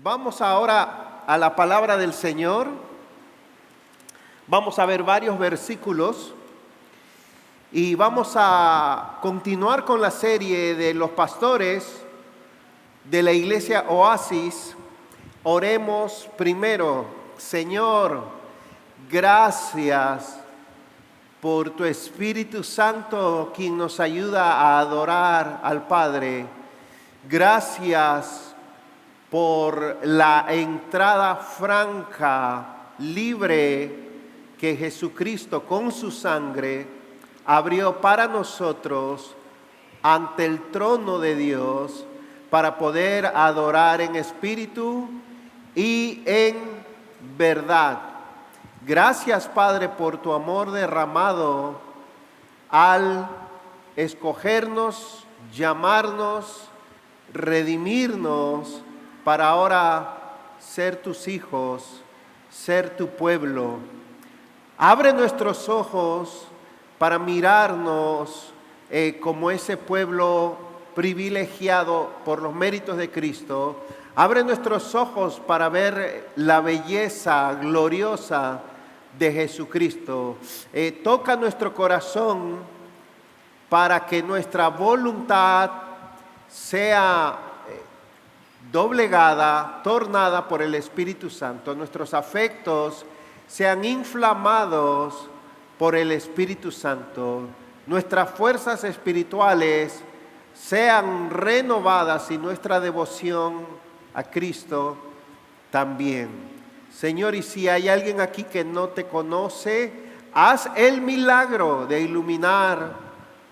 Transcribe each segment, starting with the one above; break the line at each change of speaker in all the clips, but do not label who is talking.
Vamos ahora a la palabra del Señor. Vamos a ver varios versículos y vamos a continuar con la serie de los pastores de la iglesia Oasis. Oremos primero. Señor, gracias por tu Espíritu Santo, quien nos ayuda a adorar al Padre. Gracias por la entrada franca, libre, que Jesucristo con su sangre abrió para nosotros ante el trono de Dios para poder adorar en espíritu y en verdad. Gracias, Padre, por tu amor derramado al escogernos, llamarnos, redimirnos para ahora ser tus hijos, ser tu pueblo. Abre nuestros ojos para mirarnos como ese pueblo privilegiado por los méritos de Cristo. Abre nuestros ojos para ver la belleza gloriosa de Jesucristo. Toca nuestro corazón para que nuestra voluntad sea doblegada, tornada por el Espíritu Santo. Nuestros afectos sean inflamados por el Espíritu Santo. Nuestras fuerzas espirituales sean renovadas y nuestra devoción a Cristo también. Señor, y si hay alguien aquí que no te conoce, haz el milagro de iluminar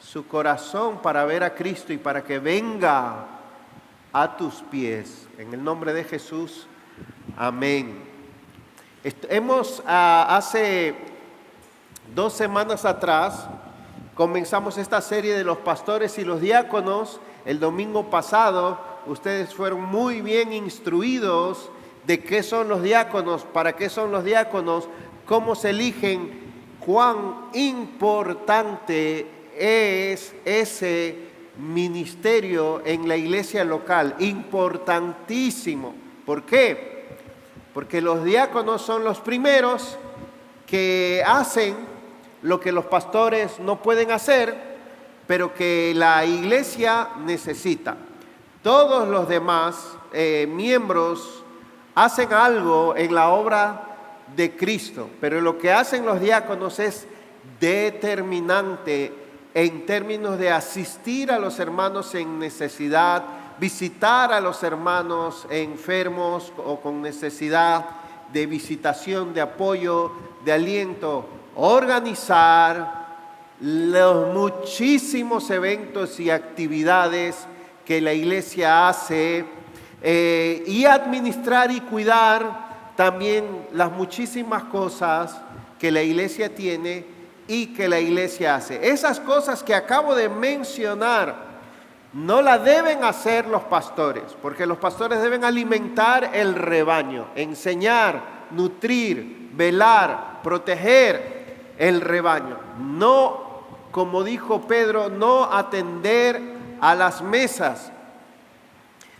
su corazón para ver a Cristo y para que venga a tus pies. En el nombre de Jesús, amén. Hace 2 semanas atrás, comenzamos esta serie de los pastores y los diáconos. El domingo pasado, ustedes fueron muy bien instruidos de qué son los diáconos, para qué son los diáconos, cómo se eligen, cuán importante es ese ministerio en la iglesia local. Importantísimo. ¿Por qué? Porque los diáconos son los primeros que hacen lo que los pastores no pueden hacer, pero que la iglesia necesita. Todos los demás miembros hacen algo en la obra de Cristo, pero lo que hacen los diáconos es determinante en términos de asistir a los hermanos en necesidad, visitar a los hermanos enfermos o con necesidad de visitación, de apoyo, de aliento, organizar los muchísimos eventos y actividades que la iglesia hace y administrar y cuidar también las muchísimas cosas que la iglesia tiene y que la iglesia hace. Esas cosas que acabo de mencionar no las deben hacer los pastores, porque los pastores deben alimentar el rebaño, enseñar, nutrir, velar, proteger el rebaño. No, como dijo Pedro, no atender a las mesas.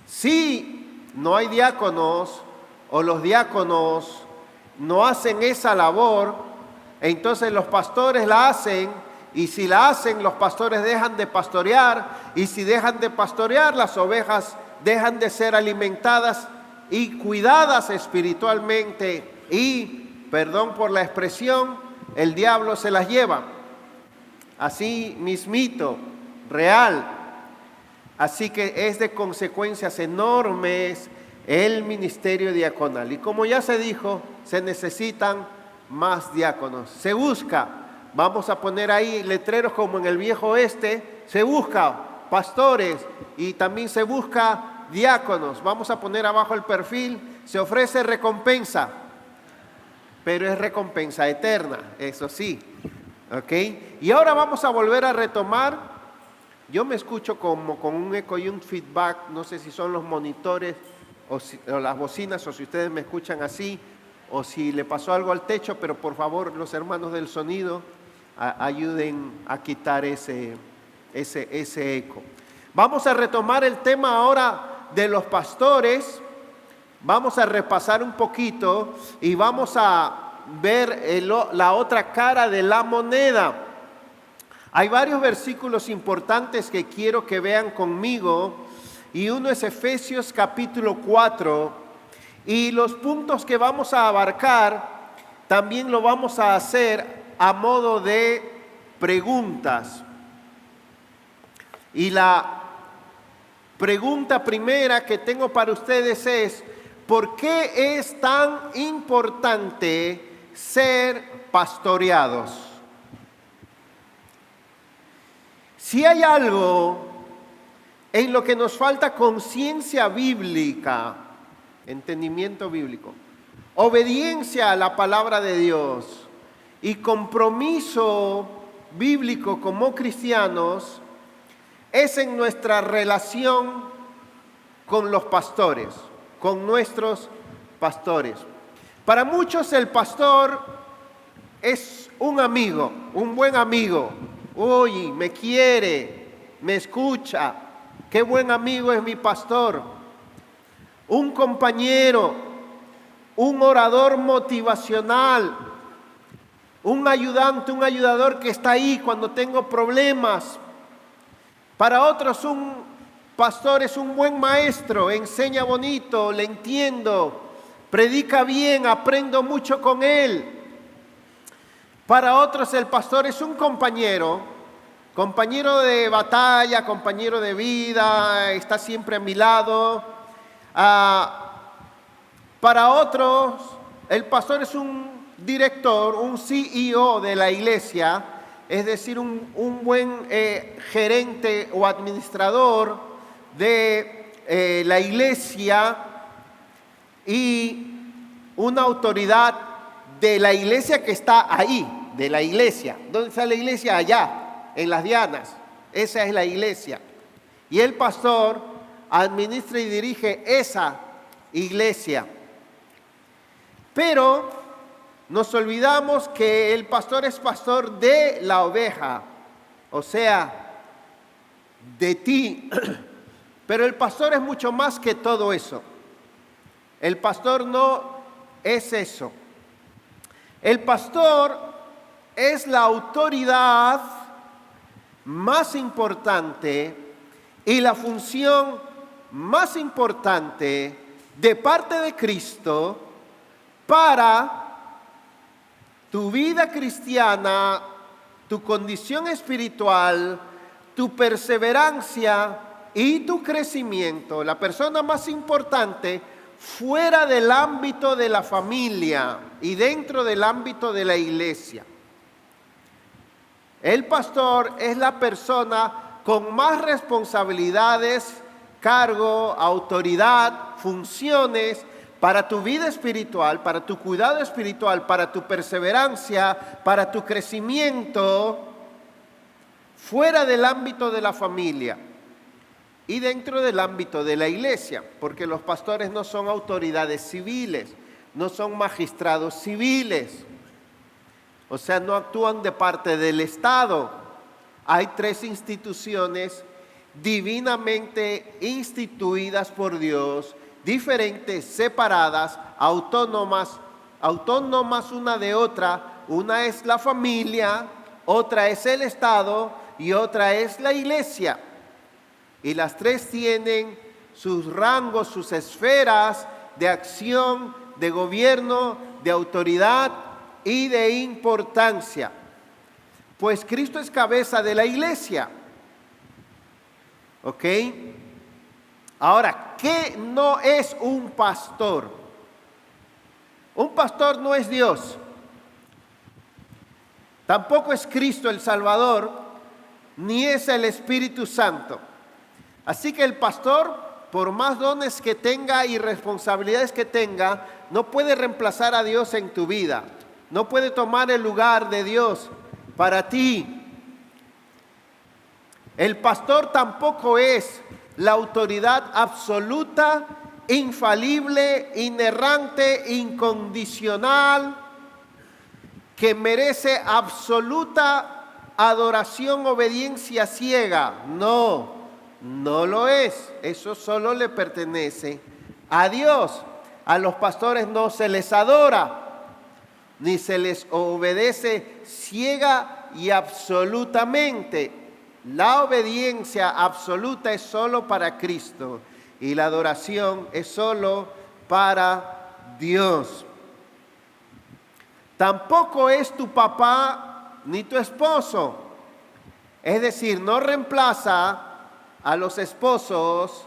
Si no hay diáconos o los diáconos no hacen esa labor, entonces los pastores la hacen, y si la hacen, los pastores dejan de pastorear, y si dejan de pastorear, las ovejas dejan de ser alimentadas y cuidadas espiritualmente, y, perdón por la expresión, el diablo se las lleva. Así mismito, real. Así que es de consecuencias enormes el ministerio diaconal. Y como ya se dijo, se necesitan más diáconos. Se busca, vamos a poner ahí letreros como en el viejo oeste, se busca pastores y también se busca diáconos. Vamos a poner abajo el perfil, se ofrece recompensa, pero es recompensa eterna, eso sí. ¿Ok? Y ahora vamos a volver a retomar. Yo me escucho como con un eco y un feedback, no sé si son los monitores o las bocinas, o si ustedes me escuchan así, o si le pasó algo al techo, pero por favor los hermanos del sonido ayuden a quitar ese eco. Vamos a retomar el tema ahora de los pastores vamos a repasar un poquito y vamos a ver la otra cara de la moneda. Hay varios versículos importantes que quiero que vean conmigo, y uno es Efesios capítulo 4, y los puntos que vamos a abarcar también lo vamos a hacer a modo de preguntas. Y la pregunta primera que tengo para ustedes es: ¿por qué es tan importante ser pastoreados? Si hay algo en lo que nos falta conciencia bíblica, entendimiento bíblico, obediencia a la palabra de Dios y compromiso bíblico como cristianos, es en nuestra relación con los pastores, con nuestros pastores. Para muchos el pastor es un amigo, un buen amigo. Oye, me quiere, me escucha. Qué buen amigo es mi pastor. Un compañero, un orador motivacional, un ayudante, un ayudador que está ahí cuando tengo problemas. Para otros un pastor es un buen maestro, enseña bonito, le entiendo, predica bien, aprendo mucho con él. Para otros el pastor es un compañero de batalla, compañero de vida, está siempre a mi lado. Para otros el pastor es un director, un CEO de la iglesia, es decir, un buen gerente o administrador de la iglesia y una autoridad de la iglesia que está ahí, de la iglesia. ¿Dónde está la iglesia? Allá, en las Dianas. Esa es la iglesia. Y el pastor administra y dirige esa iglesia. Pero nos olvidamos que el pastor es pastor de la oveja, o sea, de ti. Pero el pastor es mucho más que todo eso. El pastor no es eso. El pastor es la autoridad más importante y la función más importante de parte de Cristo para tu vida cristiana, tu condición espiritual, tu perseverancia y tu crecimiento. La persona más importante fuera del ámbito de la familia y dentro del ámbito de la iglesia. El pastor es la persona con más responsabilidades, cargo, autoridad, funciones para tu vida espiritual, para tu cuidado espiritual, para tu perseverancia, para tu crecimiento, fuera del ámbito de la familia y dentro del ámbito de la iglesia, porque los pastores no son autoridades civiles, no son magistrados civiles, o sea, no actúan de parte del Estado. Hay 3 instituciones divinamente instituidas por Dios, diferentes, separadas, autónomas una de otra. Una es la familia, otra es el Estado y otra es la iglesia. Y las 3 tienen sus rangos, sus esferas de acción, de gobierno, de autoridad y de importancia. Pues Cristo es cabeza de la iglesia. ¿Ok? Ahora, ¿qué no es un pastor? Un pastor no es Dios. Tampoco es Cristo el Salvador, ni es el Espíritu Santo. Así que el pastor, por más dones que tenga y responsabilidades que tenga, no puede reemplazar a Dios en tu vida. No puede tomar el lugar de Dios para ti. El pastor tampoco es la autoridad absoluta, infalible, inerrante, incondicional, que merece absoluta adoración, obediencia ciega. No lo es. Eso solo le pertenece a Dios. A los pastores no se les adora, ni se les obedece ciega y absolutamente. La obediencia absoluta es solo para Cristo y la adoración es solo para Dios. Tampoco es tu papá ni tu esposo. Es decir, no reemplaza a los esposos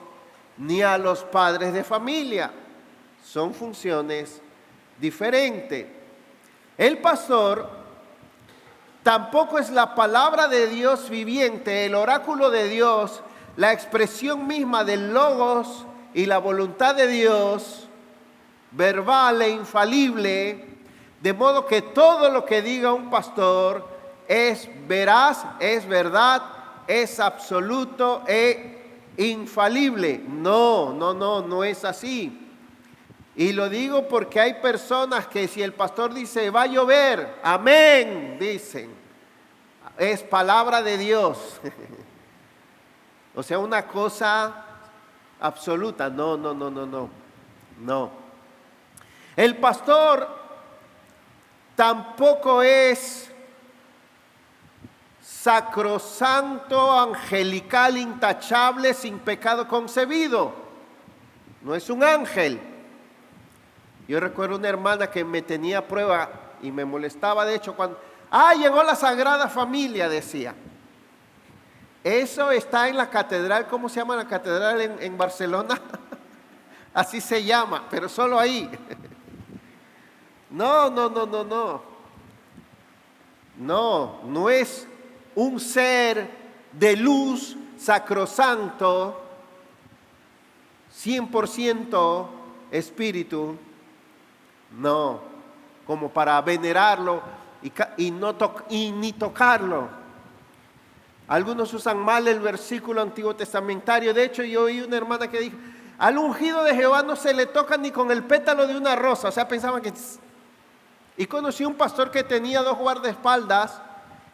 ni a los padres de familia. Son funciones diferentes. El pastor tampoco es la palabra de Dios viviente, el oráculo de Dios, la expresión misma del logos y la voluntad de Dios, verbal e infalible, de modo que todo lo que diga un pastor es veraz, es verdad, es absoluto e infalible. No es así. Y lo digo porque hay personas que si el pastor dice va a llover, amén, dicen, es palabra de Dios. O sea, una cosa absoluta. No. El pastor tampoco es sacrosanto, angelical, intachable, sin pecado concebido. No es un ángel. Yo recuerdo una hermana que me tenía a prueba y me molestaba, de hecho, cuando llegó la Sagrada Familia, decía. Eso está en la catedral, ¿cómo se llama la catedral en Barcelona? Así se llama, pero solo ahí. No. No es un ser de luz sacrosanto, 100% espíritu. No, como para venerarlo y ni tocarlo. Algunos usan mal el versículo antiguo testamentario. De hecho, yo oí una hermana que dijo, al ungido de Jehová no se le toca ni con el pétalo de una rosa. O sea, pensaban que... Y conocí un pastor que tenía 2 guardaespaldas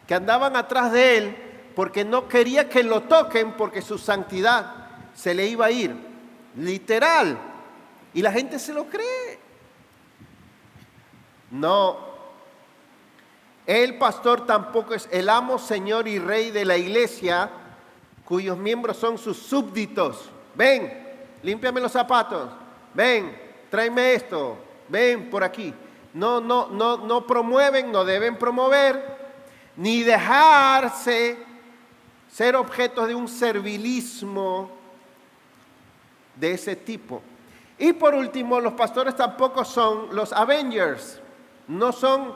que andaban atrás de él porque no quería que lo toquen porque su santidad se le iba a ir. Literal. Y la gente se lo cree. No. El pastor tampoco es el amo, señor y rey de la iglesia, cuyos miembros son sus súbditos. Ven, límpiame los zapatos. Ven, tráeme esto. Ven por aquí. No promueven, no deben promover, ni dejarse ser objetos de un servilismo de ese tipo. Y por último, los pastores tampoco son los Avengers. No son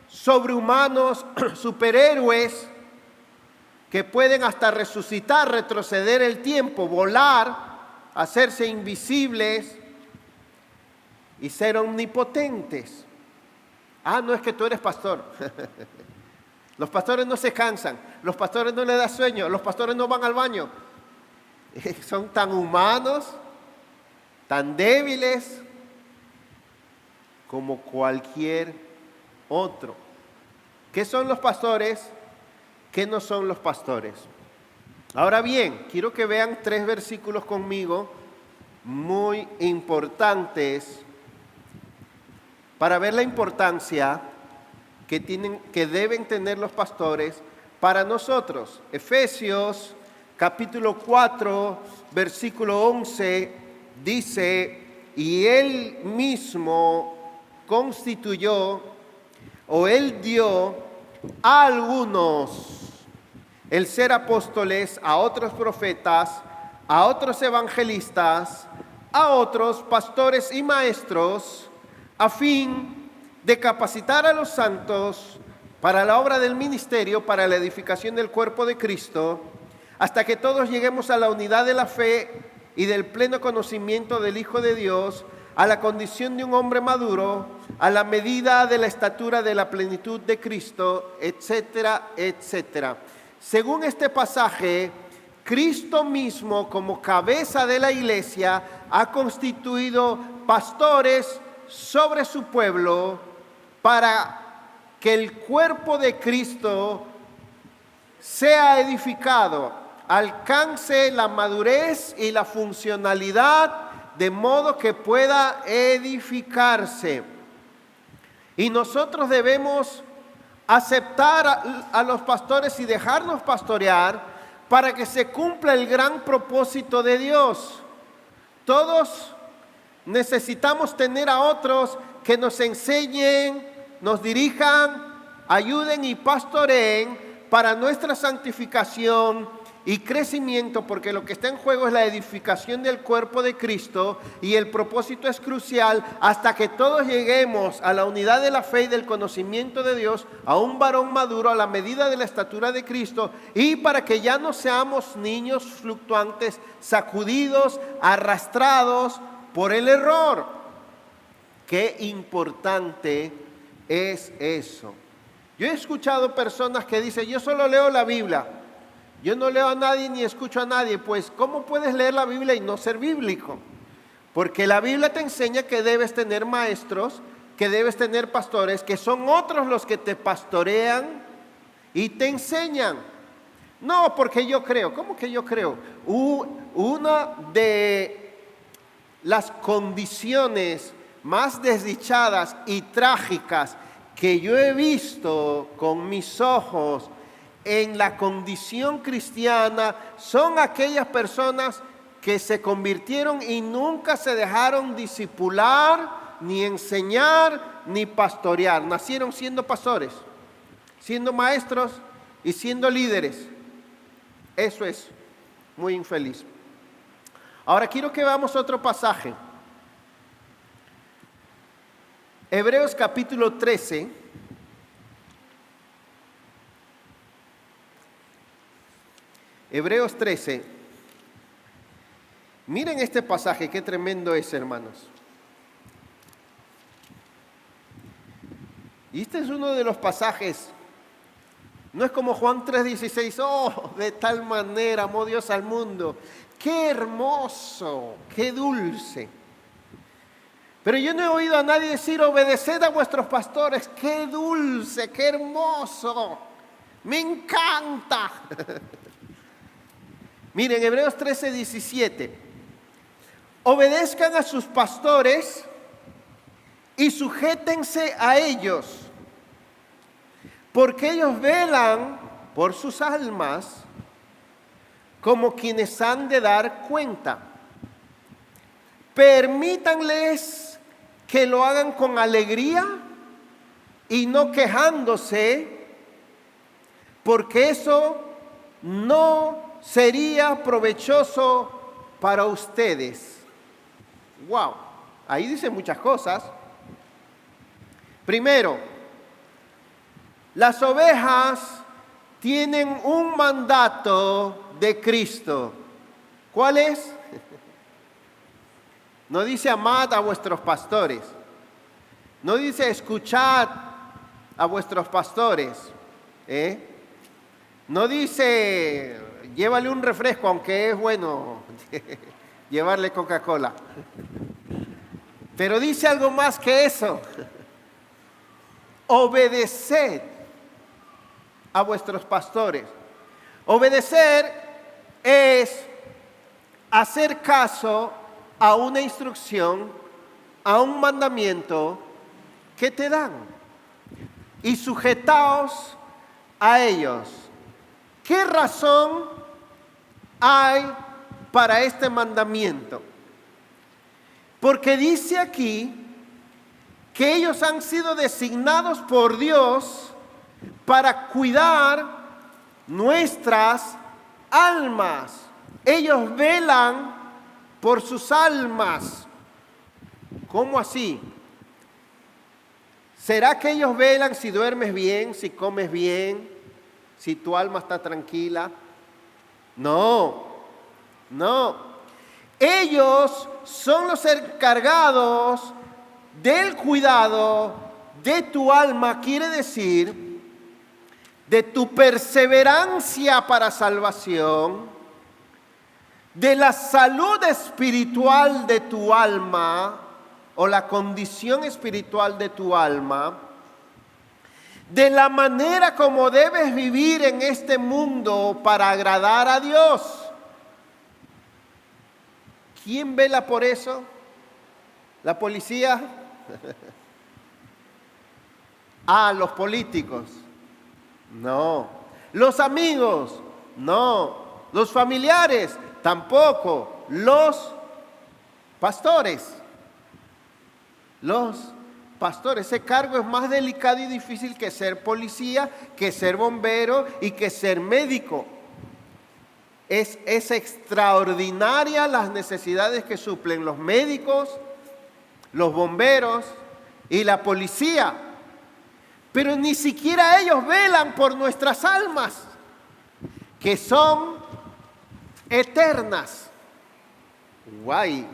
sobrehumanos, superhéroes que pueden hasta resucitar, retroceder el tiempo, volar, hacerse invisibles y ser omnipotentes. No es que tú eres pastor. Los pastores no se cansan, los pastores no les da sueño, los pastores no van al baño. Son tan humanos, tan débiles como cualquier otro. ¿Qué son los pastores? ¿Qué no son los pastores? Ahora bien, quiero que vean 3 versículos conmigo muy importantes para ver la importancia que deben tener los pastores para nosotros. Efesios capítulo 4, versículo 11 dice, y él mismo constituyó o él dio a algunos el ser apóstoles, a otros profetas, a otros evangelistas, a otros pastores y maestros, a fin de capacitar a los santos para la obra del ministerio, para la edificación del cuerpo de Cristo, hasta que todos lleguemos a la unidad de la fe y del pleno conocimiento del Hijo de Dios, a la condición de un hombre maduro, a la medida de la estatura de la plenitud de Cristo, etcétera, etcétera. Según este pasaje, Cristo mismo, como cabeza de la iglesia, ha constituido pastores sobre su pueblo para que el cuerpo de Cristo sea edificado, alcance la madurez y la funcionalidad de modo que pueda edificarse. Y nosotros debemos aceptar a los pastores y dejarnos pastorear para que se cumpla el gran propósito de Dios. Todos necesitamos tener a otros que nos enseñen, nos dirijan, ayuden y pastoreen para nuestra santificación y crecimiento, porque lo que está en juego es la edificación del cuerpo de Cristo, y el propósito es crucial hasta que todos lleguemos a la unidad de la fe y del conocimiento de Dios, a un varón maduro a la medida de la estatura de Cristo, y para que ya no seamos niños fluctuantes, sacudidos, arrastrados por el error. Qué importante es eso. Yo he escuchado personas que dicen: yo solo leo la Biblia, yo no leo a nadie ni escucho a nadie. Pues, ¿cómo puedes leer la Biblia y no ser bíblico? Porque la Biblia te enseña que debes tener maestros, que debes tener pastores, que son otros los que te pastorean y te enseñan. No, porque yo creo. ¿Cómo que yo creo? Una de las condiciones más desdichadas y trágicas que yo he visto con mis ojos en la condición cristiana son aquellas personas que se convirtieron y nunca se dejaron discipular, ni enseñar, ni pastorear. Nacieron siendo pastores, siendo maestros y siendo líderes. Eso es muy infeliz. Ahora quiero que veamos otro pasaje. Hebreos capítulo 13. Hebreos 13. Miren este pasaje, qué tremendo es, hermanos. Y este es uno de los pasajes. No es como Juan 3:16. Oh, de tal manera amó Dios al mundo. Qué hermoso, qué dulce. Pero yo no he oído a nadie decir: obedeced a vuestros pastores. Qué dulce, qué hermoso. Me encanta. Miren, Hebreos 13:17. Obedezcan a sus pastores y sujétense a ellos, porque ellos velan por sus almas como quienes han de dar cuenta. Permítanles que lo hagan con alegría y no quejándose, porque eso no sería provechoso para ustedes. Wow, ahí dice muchas cosas. Primero, las ovejas tienen un mandato de Cristo. ¿Cuál es? No dice amad a vuestros pastores. No dice escuchad a vuestros pastores. No dice llévale un refresco, aunque es bueno llevarle Coca-Cola. Pero dice algo más que eso. Obedeced a vuestros pastores. Obedecer es hacer caso a una instrucción, a un mandamiento que te dan, y sujetaos a ellos. ¿Qué razón hay para este mandamiento? Porque dice aquí que ellos han sido designados por Dios para cuidar nuestras almas. Ellos velan por sus almas. ¿Cómo así? ¿Será que ellos velan si duermes bien, si comes bien, si tu alma está tranquila? No. Ellos son los encargados del cuidado de tu alma, quiere decir, de tu perseverancia para salvación, de la salud espiritual de tu alma o la condición espiritual de tu alma, de la manera como debes vivir en este mundo para agradar a Dios. ¿Quién vela por eso? ¿La policía? Los políticos. No. Los amigos. No. Los familiares. Tampoco. Los pastores. Los pastores. Ese cargo es más delicado y difícil que ser policía, que ser bombero y que ser médico. Es extraordinaria las necesidades que suplen los médicos, los bomberos y la policía. Pero ni siquiera ellos velan por nuestras almas, que son eternas. Guay.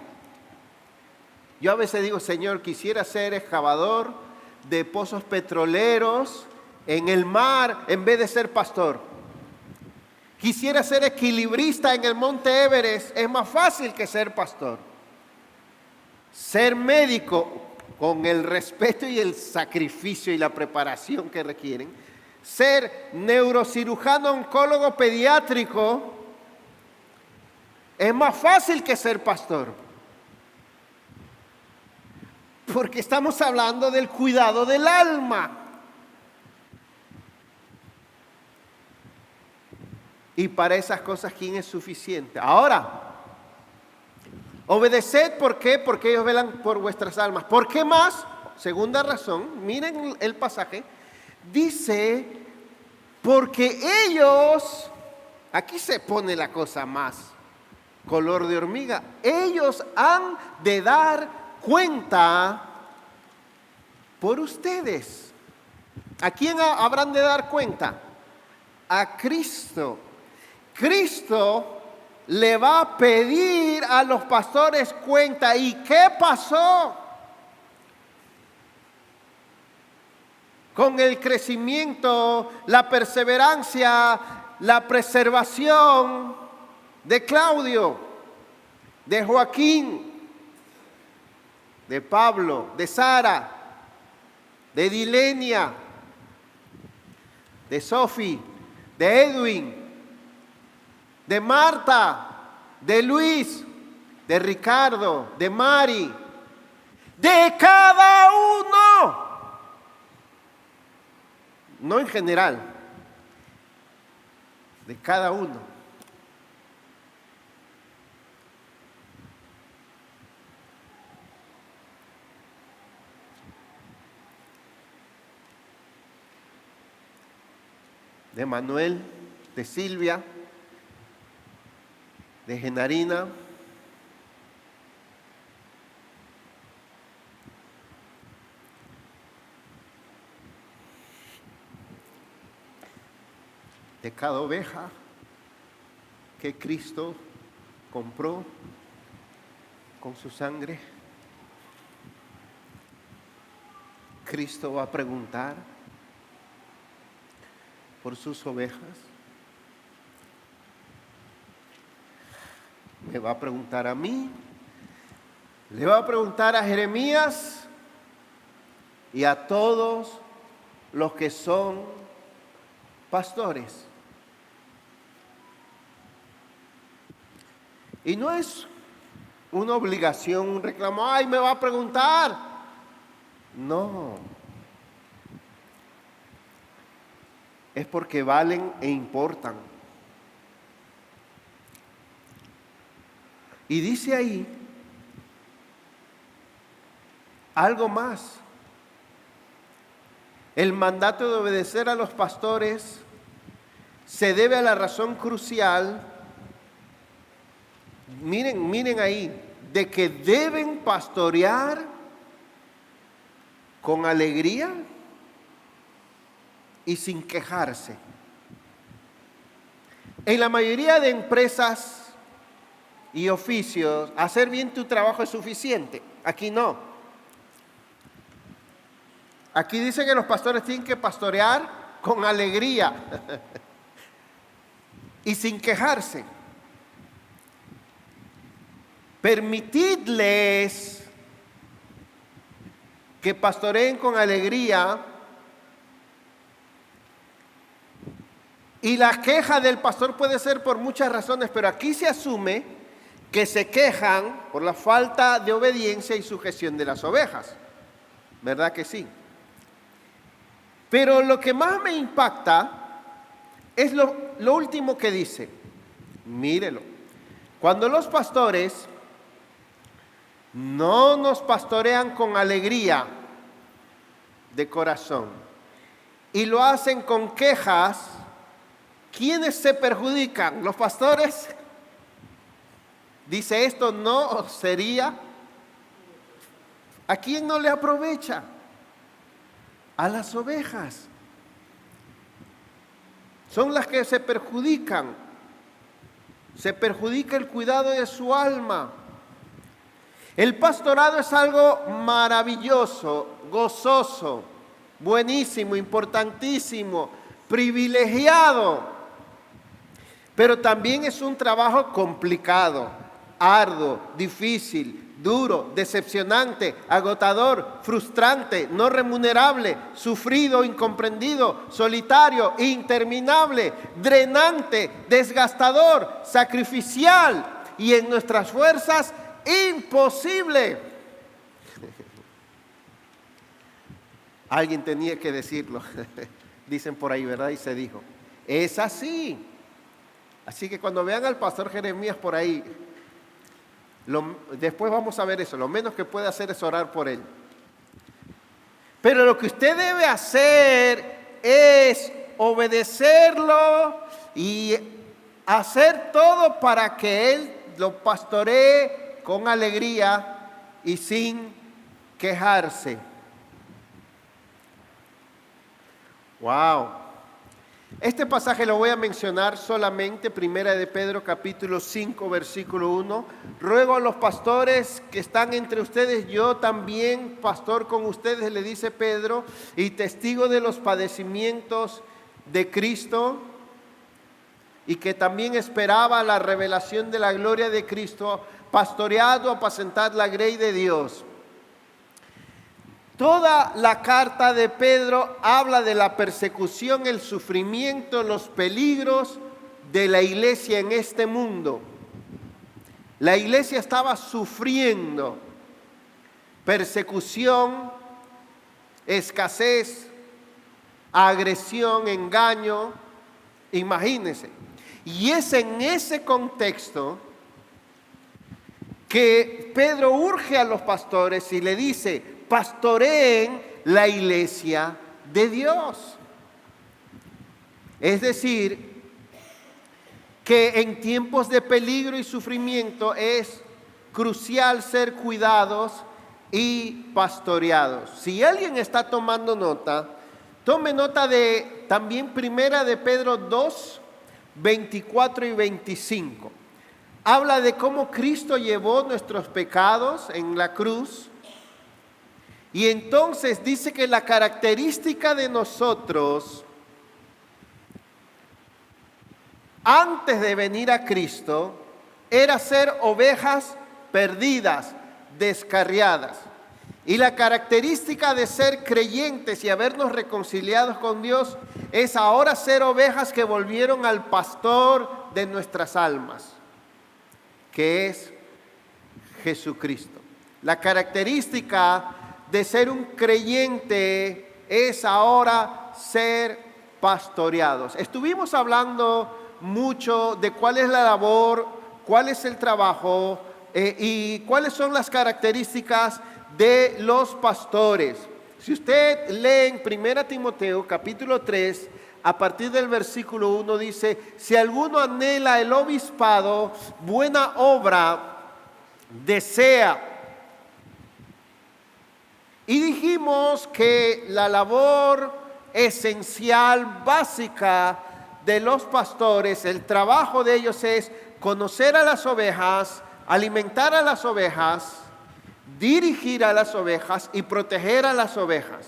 Yo a veces digo, Señor, quisiera ser excavador de pozos petroleros en el mar en vez de ser pastor. Quisiera ser equilibrista en el Monte Everest, es más fácil que ser pastor. Ser médico, con el respeto y el sacrificio y la preparación que requieren. Ser neurocirujano oncólogo pediátrico es más fácil que ser pastor. Porque estamos hablando del cuidado del alma. Y para esas cosas, ¿quién es suficiente? Ahora, obedeced, ¿por qué? Porque ellos velan por vuestras almas. ¿Por qué más? Segunda razón, miren el pasaje, dice, porque ellos, aquí se pone la cosa más color de hormiga, ellos han de dar cuenta por ustedes. ¿A quién habrán de dar cuenta? A Cristo. Cristo le va a pedir a los pastores cuenta. ¿Y qué pasó con el crecimiento, la perseverancia, la preservación de Claudio, de Joaquín, de Pablo, de Sara, de Dilenia, de Sofi, de Edwin, de Marta, de Luis, de Ricardo, de Mari, de cada uno? No en general, de cada uno. De Manuel, de Silvia, de Genarina, de cada oveja que Cristo compró con su sangre. Cristo va a preguntar por sus ovejas. Me va a preguntar a mí, le va a preguntar a Jeremías y a todos los que son pastores. Y no es una obligación, un reclamo, ¡ay, me va a preguntar! No. Es porque valen e importan. Y dice ahí algo más. El mandato de obedecer a los pastores se debe a la razón crucial, miren ahí, de que deben pastorear con alegría y sin quejarse. En la mayoría de empresas y oficios, hacer bien tu trabajo es suficiente. Aquí no. Aquí dice que los pastores tienen que pastorear con alegría y sin quejarse. Permitidles que pastoreen con alegría. Y la queja del pastor puede ser por muchas razones, pero aquí se asume que se quejan por la falta de obediencia y sujeción de las ovejas. ¿Verdad que sí? Pero lo que más me impacta es lo último que dice. Mírelo. Cuando los pastores no nos pastorean con alegría de corazón y lo hacen con quejas, ¿quiénes se perjudican? ¿Los pastores? Dice, esto no sería. ¿A quién no le aprovecha? A las ovejas. Son las que se perjudican. Se perjudica el cuidado de su alma. El pastorado es algo maravilloso, gozoso, buenísimo, importantísimo, privilegiado. Pero también es un trabajo complicado, arduo, difícil, duro, decepcionante, agotador, frustrante, no remunerable, sufrido, incomprendido, solitario, interminable, drenante, desgastador, sacrificial y en nuestras fuerzas imposible. Alguien tenía que decirlo, dicen por ahí, ¿verdad? Y se dijo, es así. Así que cuando vean al pastor Jeremías por ahí, después vamos a ver eso, lo menos que puede hacer es orar por él. Pero lo que usted debe hacer es obedecerlo y hacer todo para que él lo pastoree con alegría y sin quejarse. Wow. Este pasaje lo voy a mencionar solamente, Primera de Pedro capítulo 5 versículo 1. Ruego a los pastores que están entre ustedes, yo también pastor con ustedes, le dice Pedro, y testigo de los padecimientos de Cristo, y que también esperaba la revelación de la gloria de Cristo, pastoreado, apacentad la grey de Dios. Toda la carta de Pedro habla de la persecución, el sufrimiento, los peligros de la iglesia en este mundo. La iglesia estaba sufriendo persecución, escasez, agresión, engaño, imagínense. Y es en ese contexto que Pedro urge a los pastores y le dice, pastoreen la iglesia de Dios. Es decir, que en tiempos de peligro y sufrimiento es crucial ser cuidados y pastoreados. Si alguien está tomando nota, tome nota de también Primera de Pedro 2, 24 y 25. Habla de cómo Cristo llevó nuestros pecados en la cruz. Y entonces dice que la característica de nosotros, antes de venir a Cristo, era ser ovejas perdidas, descarriadas. Y la característica de ser creyentes y habernos reconciliados con Dios es ahora ser ovejas que volvieron al pastor de nuestras almas, que es Jesucristo. La característica de ser un creyente es ahora ser pastoreados. Estuvimos hablando mucho de cuál es la labor, cuál es el trabajo y cuáles son las características de los pastores. Si usted lee en 1 Timoteo capítulo 3, a partir del versículo 1 dice, si alguno anhela el obispado, buena obra desea. Y dijimos que la labor esencial, básica de los pastores, el trabajo de ellos es conocer a las ovejas, alimentar a las ovejas, dirigir a las ovejas y proteger a las ovejas.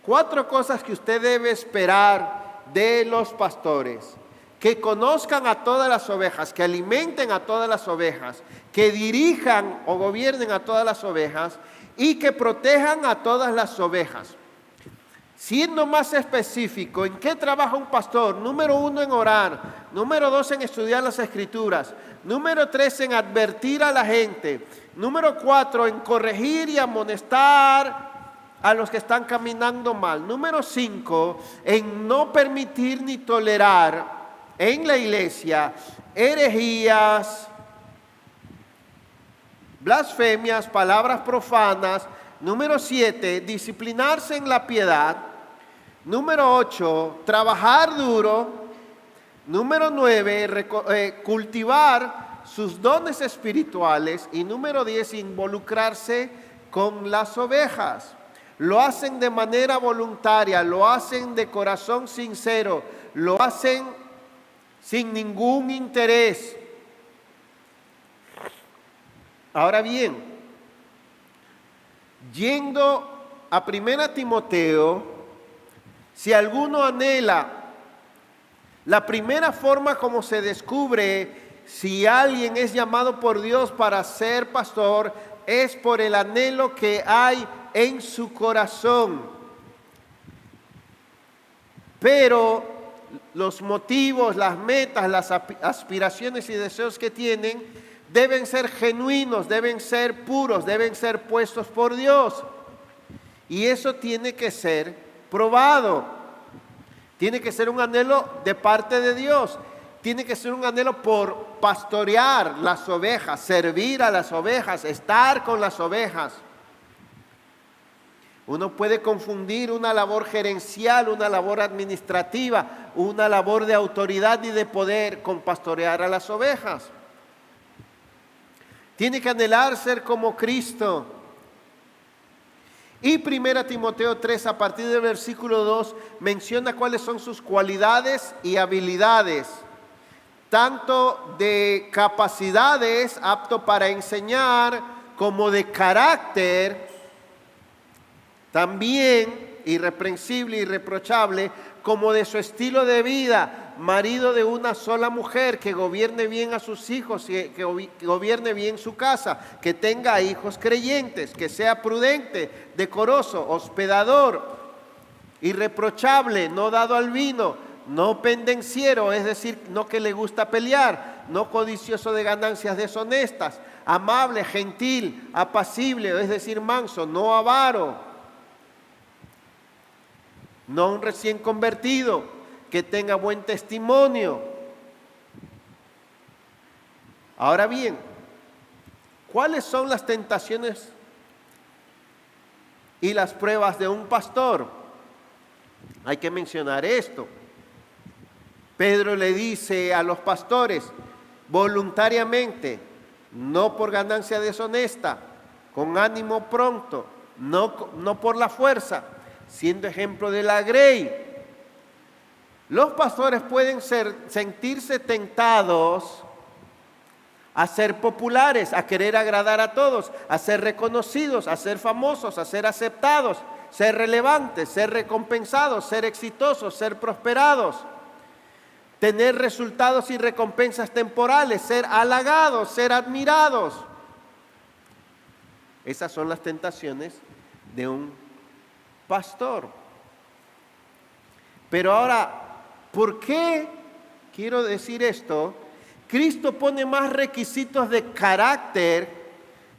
4 cosas que usted debe esperar de los pastores: que conozcan a todas las ovejas, que alimenten a todas las ovejas, que dirijan o gobiernen a todas las ovejas y que protejan a todas las ovejas. Siendo más específico, ¿en qué trabaja un pastor? Número 1, en orar. Número 2, en estudiar las Escrituras. Número 3, en advertir a la gente. Número 4, en corregir y amonestar a los que están caminando mal. Número 5, en no permitir ni tolerar en la iglesia herejías, blasfemias, palabras profanas. Número 7, disciplinarse en la piedad. Número 8, trabajar duro. Número 9, cultivar sus dones espirituales. Y número 10, involucrarse con las ovejas. Lo hacen de manera voluntaria, lo hacen de corazón sincero, lo hacen sin ningún interés. Ahora bien, yendo a 1 Timoteo, si alguno anhela, la primera forma como se descubre si alguien es llamado por Dios para ser pastor es por el anhelo que hay en su corazón. Pero los motivos, las metas, las aspiraciones y deseos que tienen deben ser genuinos, deben ser puros, deben ser puestos por Dios. Y eso tiene que ser probado. Tiene que ser un anhelo de parte de Dios. Tiene que ser un anhelo por pastorear las ovejas, servir a las ovejas, estar con las ovejas. Uno puede confundir una labor gerencial, una labor administrativa, una labor de autoridad y de poder con pastorear a las ovejas. Tiene que anhelar ser como Cristo. Y 1 Timoteo 3, a partir del versículo 2, menciona cuáles son sus cualidades y habilidades, tanto de capacidades, apto para enseñar, como de carácter, también irreprensible, irreprochable, como de su estilo de vida, marido de una sola mujer, que gobierne bien a sus hijos, que gobierne bien su casa, que tenga hijos creyentes, que sea prudente, decoroso, hospedador, irreprochable, no dado al vino, no pendenciero, es decir, no que le gusta pelear, no codicioso de ganancias deshonestas, amable, gentil, apacible, es decir, manso, no avaro, no un recién convertido, que tenga buen testimonio. Ahora bien, ¿cuáles son las tentaciones y las pruebas de un pastor? Hay que mencionar esto. Pedro le dice a los pastores, voluntariamente, no por ganancia deshonesta, con ánimo pronto, no por la fuerza, siendo ejemplo de la grey. Los pastores pueden sentirse tentados a ser populares, a querer agradar a todos, a ser reconocidos, a ser famosos, a ser aceptados, ser relevantes, ser recompensados, ser exitosos, ser prosperados, tener resultados y recompensas temporales, ser halagados, ser admirados. Esas son las tentaciones de un pastor. Pero ahora, ¿por qué quiero decir esto? Cristo pone más requisitos de carácter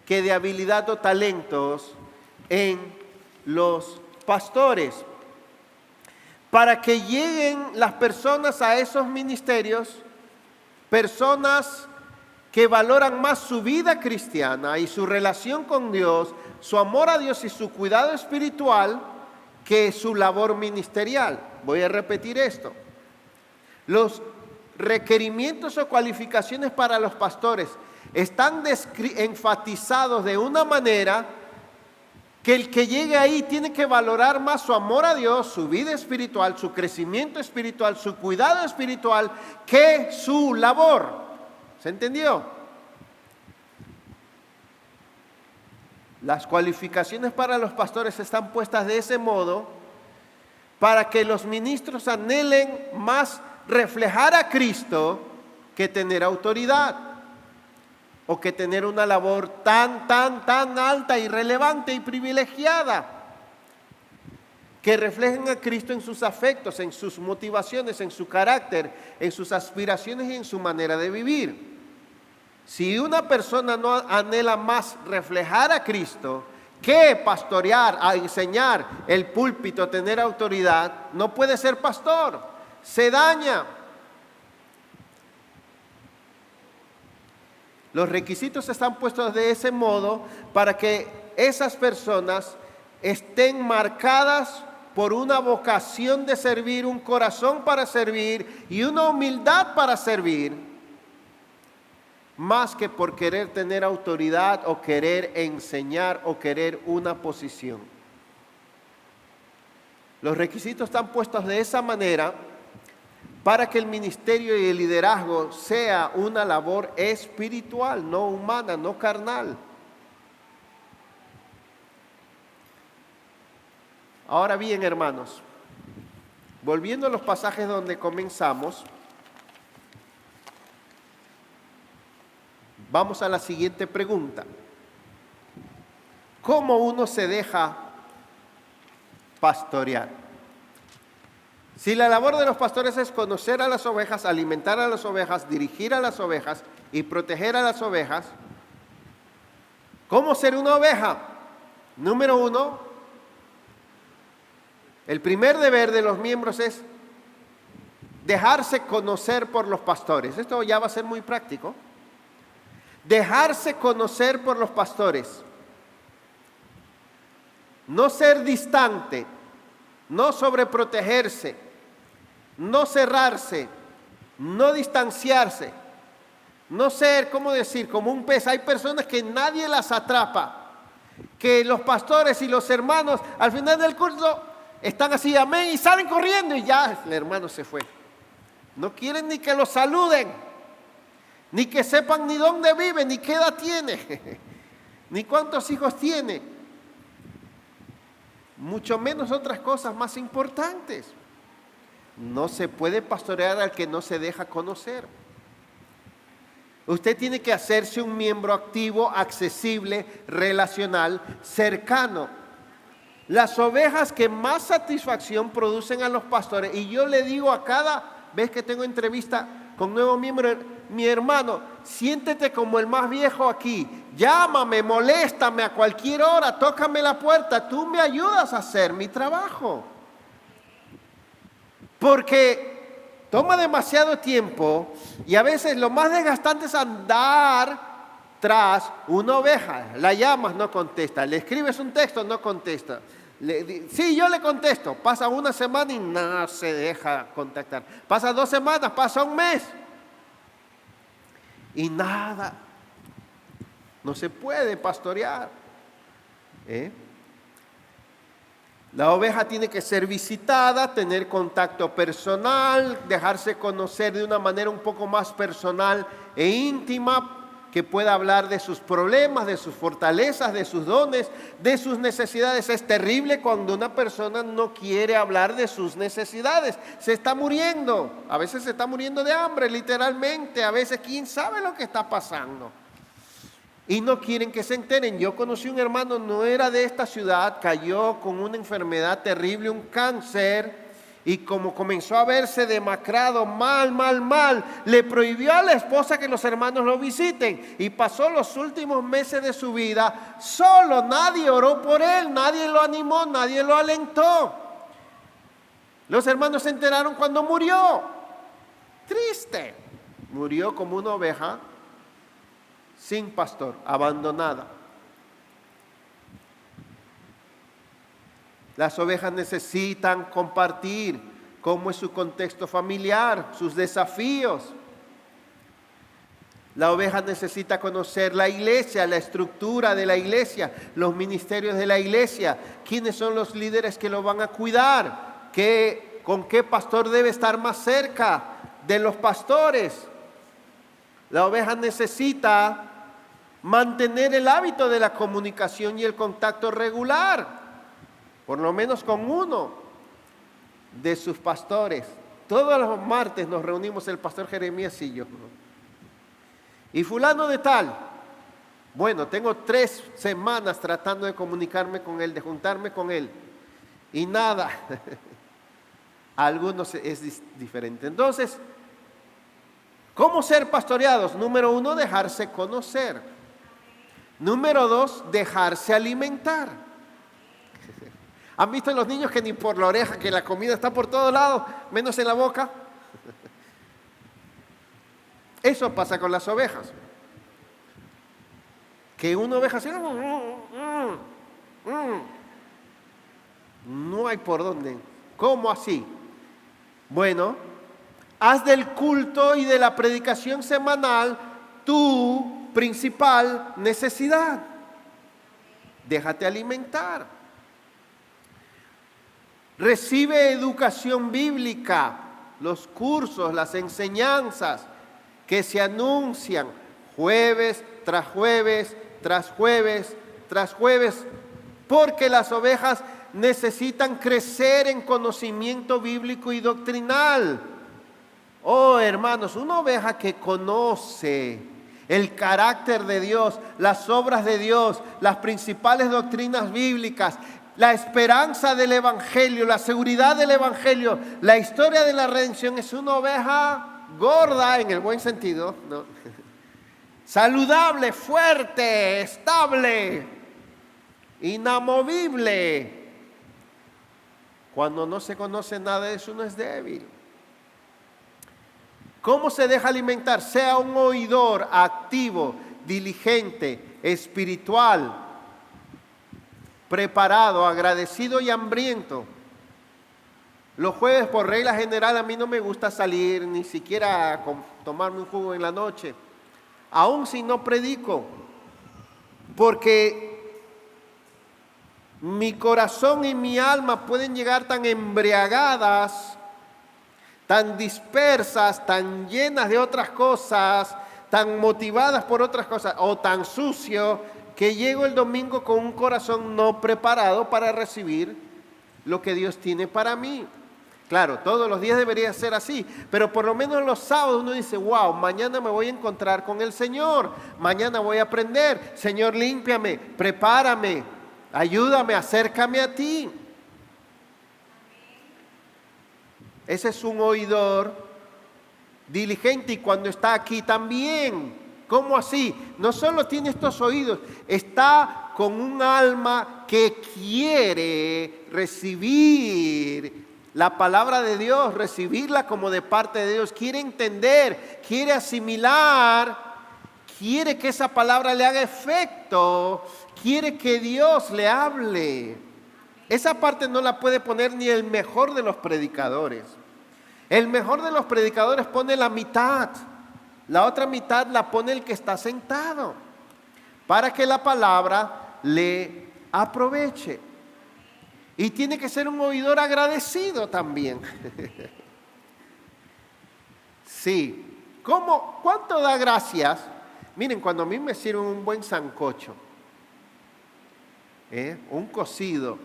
que de habilidad o talentos en los pastores. Para que lleguen las personas a esos ministerios, personas que valoran más su vida cristiana y su relación con Dios, su amor a Dios y su cuidado espiritual, que su labor ministerial. Voy a repetir esto. Los requerimientos o cualificaciones para los pastores están enfatizados de una manera que el que llegue ahí tiene que valorar más su amor a Dios, su vida espiritual, su crecimiento espiritual, su cuidado espiritual, que su labor. ¿Se entendió? Las cualificaciones para los pastores están puestas de ese modo para que los ministros anhelen más reflejar a Cristo que tener autoridad o que tener una labor tan alta y relevante y privilegiada. que reflejen a Cristo en sus afectos, en sus motivaciones, en su carácter, en sus aspiraciones y en su manera de vivir. Si una persona no anhela más reflejar a Cristo que pastorear, a enseñar el púlpito, tener autoridad, no puede ser pastor, se daña. Los requisitos están puestos de ese modo para que esas personas estén marcadas por una vocación de servir, un corazón para servir y una humildad para servir, más que por querer tener autoridad o querer enseñar o querer una posición. Los requisitos están puestos de esa manera para que el ministerio y el liderazgo sea una labor espiritual, no humana, no carnal. Ahora bien, hermanos, volviendo a los pasajes donde comenzamos, vamos a la siguiente pregunta. ¿Cómo uno se deja pastorear? Si la labor de los pastores es conocer a las ovejas, alimentar a las ovejas, dirigir a las ovejas y proteger a las ovejas, ¿cómo ser una oveja? Número 1, el primer deber de los miembros es dejarse conocer por los pastores. Esto ya va a ser muy práctico. Dejarse conocer por los pastores. No ser distante, no sobreprotegerse, no cerrarse, no distanciarse, no ser, ¿cómo decir?, como un pez. Hay personas que nadie las atrapa, que los pastores y los hermanos al final del curso están así, amén, y salen corriendo y ya el hermano se fue. No quieren ni que lo saluden, ni que sepan ni dónde vive, ni qué edad tiene, ni cuántos hijos tiene, mucho menos otras cosas más importantes. No se puede pastorear al que no se deja conocer. Usted tiene que hacerse un miembro activo, accesible, relacional, cercano. Las ovejas que más satisfacción producen a los pastores, y yo le digo a cada vez que tengo entrevista con nuevo miembro, mi hermano, siéntete como el más viejo aquí, llámame, moléstame a cualquier hora, tócame la puerta, tú me ayudas a hacer mi trabajo. Porque toma demasiado tiempo y a veces lo más desgastante es andar tras una oveja. La llamas, no contesta, le escribes un texto, no contesta. Sí, yo le contesto. Pasa una semana y no se deja contactar. Pasa 2 semanas, pasa un mes. Y nada. No se puede pastorear. La oveja tiene que ser visitada, tener contacto personal, dejarse conocer de una manera un poco más personal e íntima, que pueda hablar de sus problemas, de sus fortalezas, de sus dones, de sus necesidades. Es terrible cuando una persona no quiere hablar de sus necesidades. Se está muriendo. A veces se está muriendo de hambre, literalmente. A veces quién sabe lo que está pasando. Y no quieren que se enteren. Yo conocí un hermano, no era de esta ciudad, cayó con una enfermedad terrible, un cáncer. Y como comenzó a verse demacrado, mal, le prohibió a la esposa que los hermanos lo visiten. Y pasó los últimos meses de su vida solo. Nadie oró por él, nadie lo animó, nadie lo alentó. Los hermanos se enteraron cuando murió. Triste. Murió como una oveja sin pastor, abandonada. Las ovejas necesitan compartir cómo es su contexto familiar, sus desafíos. La oveja necesita conocer la iglesia, la estructura de la iglesia, los ministerios de la iglesia, quiénes son los líderes que lo van a cuidar, con qué pastor debe estar más cerca de los pastores. La oveja necesita mantener el hábito de la comunicación y el contacto regular, por lo menos con uno de sus pastores. Todos los martes nos reunimos el pastor Jeremías y yo. Y fulano de tal, bueno, tengo 3 semanas tratando de comunicarme con él, de juntarme con él. y nada. A algunos es diferente. Entonces, ¿cómo ser pastoreados? Número 1, dejarse conocer. Número 2, dejarse alimentar. ¿Han visto los niños que ni por la oreja, que la comida está por todos lados, menos en la boca? Eso pasa con las ovejas. Que una oveja así, no hay por dónde. ¿Cómo así? Bueno, haz del culto y de la predicación semanal tu principal necesidad. Déjate alimentar. Recibe educación bíblica, los cursos, las enseñanzas que se anuncian jueves tras jueves, tras jueves, tras jueves, porque las ovejas necesitan crecer en conocimiento bíblico y doctrinal. Oh, hermanos, una oveja que conoce el carácter de Dios, las obras de Dios, las principales doctrinas bíblicas, la esperanza del Evangelio, la seguridad del Evangelio, la historia de la redención, es una oveja gorda en el buen sentido, ¿no? Saludable, fuerte, estable, inamovible. Cuando no se conoce nada de eso, uno es débil. ¿Cómo se deja alimentar? Sea un oidor activo, diligente, espiritual, preparado, agradecido y hambriento. Los jueves, por regla general, a mí no me gusta salir, ni siquiera tomarme un jugo en la noche, aun si no predico, porque mi corazón y mi alma pueden llegar tan embriagadas, tan dispersas, tan llenas de otras cosas, tan motivadas por otras cosas, o tan sucio, que llego el domingo con un corazón no preparado para recibir lo que Dios tiene para mí. Claro, todos los días debería ser así, pero por lo menos los sábados uno dice, wow, mañana me voy a encontrar con el Señor, mañana voy a aprender, Señor, límpiame, prepárame, ayúdame, acércame a ti. Ese es un oidor diligente, y cuando está aquí también. ¿Cómo así? No solo tiene estos oídos, está con un alma que quiere recibir la palabra de Dios, recibirla como de parte de Dios, quiere entender, quiere asimilar, quiere que esa palabra le haga efecto, quiere que Dios le hable. Esa parte no la puede poner ni el mejor de los predicadores. El mejor de los predicadores pone la mitad, la otra mitad la pone el que está sentado, para que la palabra le aproveche. Y tiene que ser un oidor agradecido también. Sí. ¿Cómo? ¿Cuánto da gracias? Miren, cuando a mí me sirven un buen sancocho, un cocido,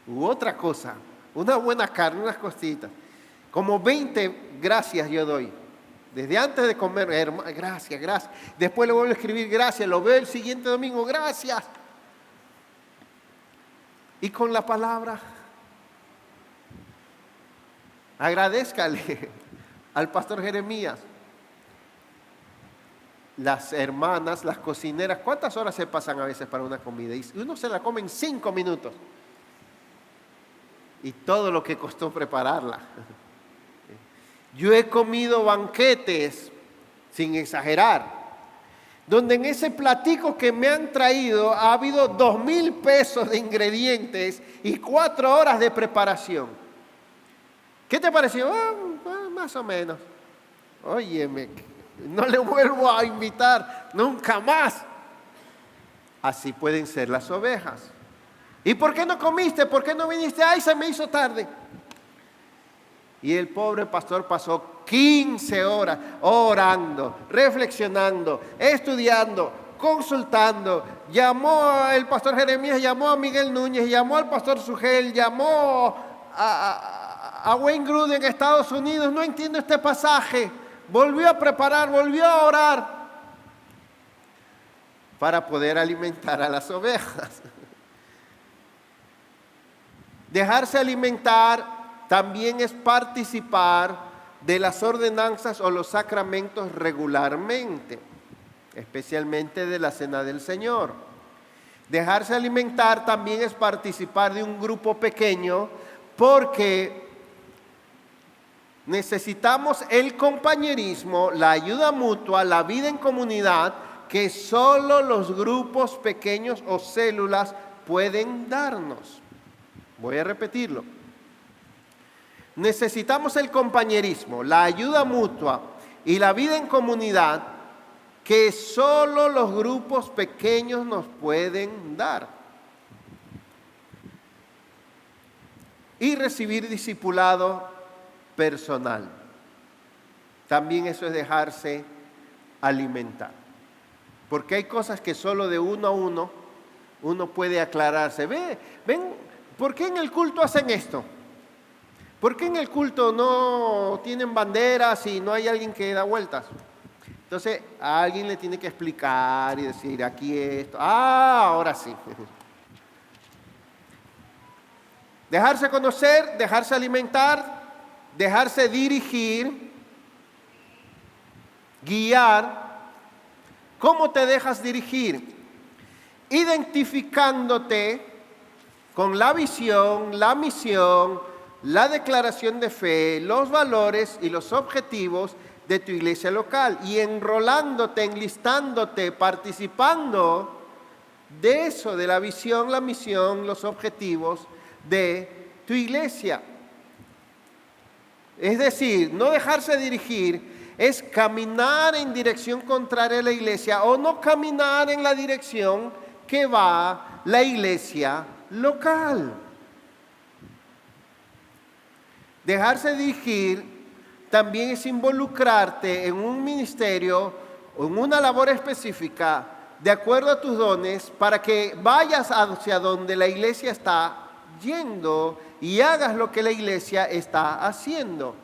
u otra cosa, una buena carne, unas cositas, como 20 gracias yo doy. Desde antes de comer, gracias, gracias. Después le vuelvo a escribir gracias, lo veo el siguiente domingo, gracias. Y con la palabra, agradézcale al pastor Jeremías. Las hermanas, las cocineras, ¿cuántas horas se pasan a veces para una comida? Y uno se la come en 5 minutos. Y todo lo que costó prepararla. Yo he comido banquetes, sin exagerar, donde en ese platico que me han traído ha habido 2,000 pesos de ingredientes y 4 horas de preparación. ¿Qué te pareció? Más o menos. Óyeme, no le vuelvo a invitar nunca más. Así pueden ser las ovejas. ¿Y por qué no comiste? ¿Por qué no viniste? ¡Ay, se me hizo tarde! Y el pobre pastor pasó 15 horas orando, reflexionando, estudiando, consultando. Llamó el pastor Jeremías, llamó a Miguel Núñez, llamó al pastor Sugel, llamó a Wayne Grudem en Estados Unidos. No entiendo este pasaje. Volvió a preparar, volvió a orar para poder alimentar a las ovejas. Dejarse alimentar también es participar de las ordenanzas o los sacramentos regularmente, especialmente de la Cena del Señor. Dejarse alimentar también es participar de un grupo pequeño, porque necesitamos el compañerismo, la ayuda mutua, la vida en comunidad, que solo los grupos pequeños o células pueden darnos. Voy a repetirlo. Necesitamos el compañerismo, la ayuda mutua y la vida en comunidad que solo los grupos pequeños nos pueden dar. Y recibir discipulado personal. También eso es dejarse alimentar. Porque hay cosas que solo de uno a uno puede aclararse. Ven, ¿por qué en el culto hacen esto? ¿Por qué en el culto no tienen banderas y no hay alguien que da vueltas? Entonces, a alguien le tiene que explicar y decir, aquí esto. Ahora sí. Dejarse conocer, dejarse alimentar, dejarse dirigir, guiar. ¿Cómo te dejas dirigir? Identificándote con la visión, la misión, la declaración de fe, los valores y los objetivos de tu iglesia local, y enrolándote, enlistándote, participando de eso, de la visión, la misión, los objetivos de tu iglesia. Es decir, no dejarse dirigir es caminar en dirección contraria a la iglesia o no caminar en la dirección que va la iglesia local. Dejarse dirigir también es involucrarte en un ministerio o en una labor específica de acuerdo a tus dones para que vayas hacia donde la iglesia está yendo y hagas lo que la iglesia está haciendo.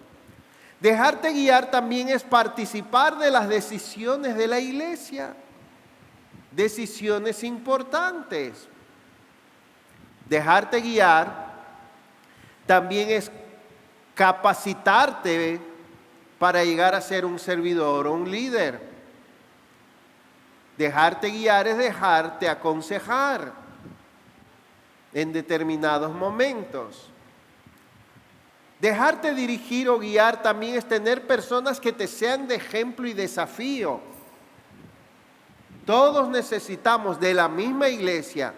Dejarte guiar también es participar de las decisiones de la iglesia, decisiones importantes. Dejarte guiar también es capacitarte para llegar a ser un servidor o un líder. Dejarte guiar es dejarte aconsejar en determinados momentos. Dejarte dirigir o guiar también es tener personas que te sean de ejemplo y desafío. Todos necesitamos de la misma iglesia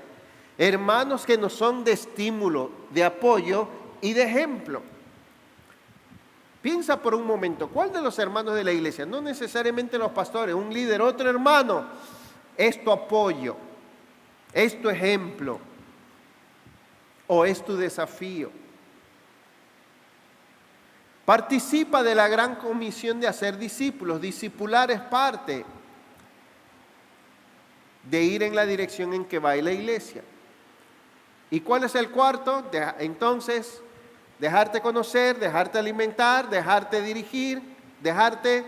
hermanos que nos son de estímulo, de apoyo y de ejemplo. Piensa por un momento, ¿cuál de los hermanos de la iglesia, no necesariamente los pastores, un líder, otro hermano, es tu apoyo, es tu ejemplo o es tu desafío? Participa de la gran comisión de hacer discípulos. Discipular es parte de ir en la dirección en que va la iglesia. ¿Y cuál es el cuarto? Entonces, dejarte conocer, dejarte alimentar, dejarte dirigir, dejarte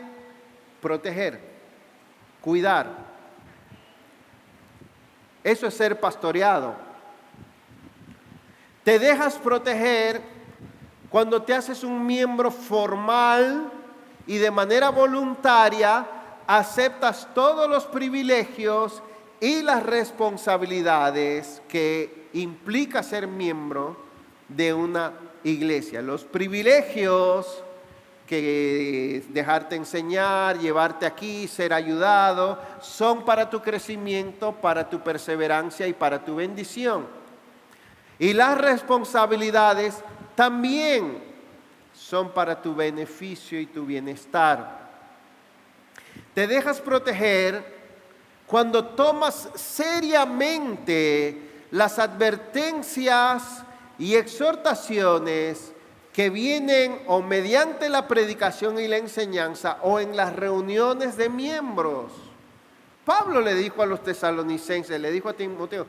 proteger, cuidar. Eso es ser pastoreado. Te dejas proteger cuando te haces un miembro formal y de manera voluntaria aceptas todos los privilegios y las responsabilidades que implica ser miembro de una iglesia. Los privilegios que dejarte enseñar, llevarte aquí, ser ayudado, son para tu crecimiento, para tu perseverancia y para tu bendición. Y las responsabilidades también son para tu beneficio y tu bienestar. Te dejas proteger cuando tomas seriamente las advertencias y exhortaciones que vienen o mediante la predicación y la enseñanza o en las reuniones de miembros. Pablo le dijo a los tesalonicenses, le dijo a Timoteo,